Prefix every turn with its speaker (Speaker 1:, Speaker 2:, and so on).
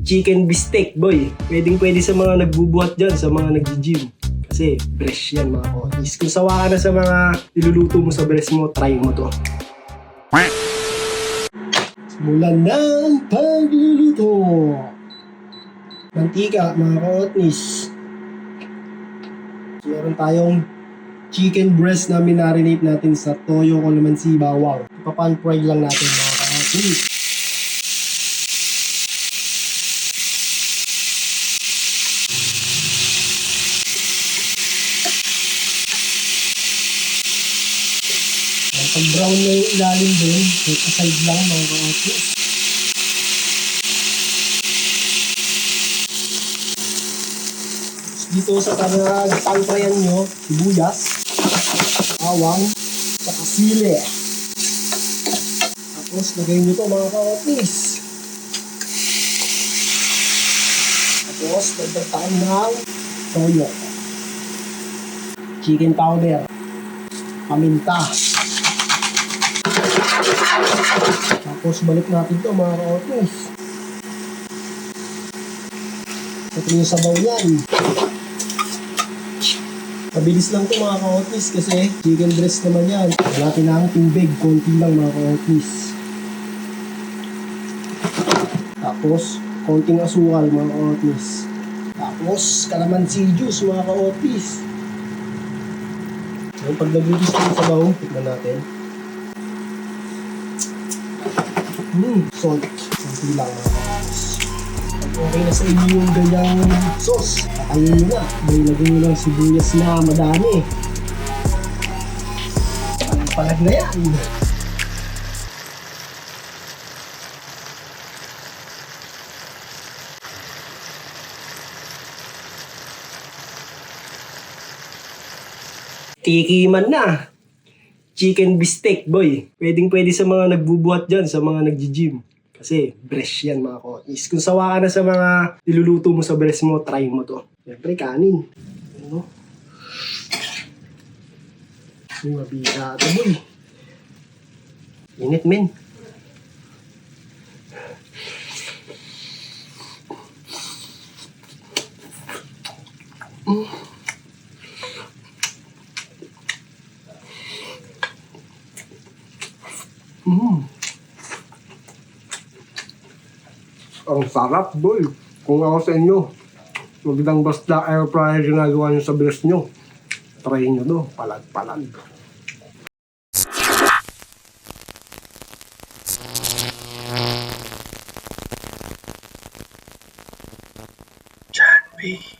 Speaker 1: chicken bistec, boy. Pwede sa mga nagbubuhat dyan, sa mga nag-gym. Kasi fresh yan mga kotis. Kung sawa ka na sa mga iluluto mo sa breast mo, try mo to. Simulan na ang pagluluto. Mantika mga kotis. Meron tayong chicken breast na minarinate natin sa toyo, calamansi, bawang. Ipapan-fry lang natin mga kotis. Pag brown na yung ilalim din, kahit aside lang mga ka-otis. Dito sa pang-prayan nyo, sibuyas, bawang, saka sili. Tapos lagay nyo ito mga ka-otis. Tapos dagdagan ng toyo, chicken powder, paminta. Tapos balik natin ito mga ka-otis. Ito yung sabaw yan. Mabilis lang ito mga ka-otis kasi chicken breast naman yan. Wala kailangan tubig, konti lang mga ka-otis. Tapos konting asukal mga ka-otis. Tapos calamansi juice mga ka-otis. So, pag nag-release ng sabaw, tignan natin. Salt. Konti lang mga kapatid. Pag okay na sa inyo yung ganyang sauce, kakayin nyo na. May lagay nyo lang sibuyas na madami. Palag na yan. Tikiman na. Chicken bistec, boy. Pwede sa mga nagbubuhat dyan, sa mga nag-gym. Kasi fresh yan mga kotis. Kung sawa ka na sa mga niluluto mo sa breast mo, try mo to. Siyempre, kanin. Ano? Yung mabisa ito, boy. Init, men. Ang sarap, boy. Kung ako sa inyo, huwag lang basta air fryer ginagawa nyo sa breast nyo. Try nyo to, palag-palag. John B.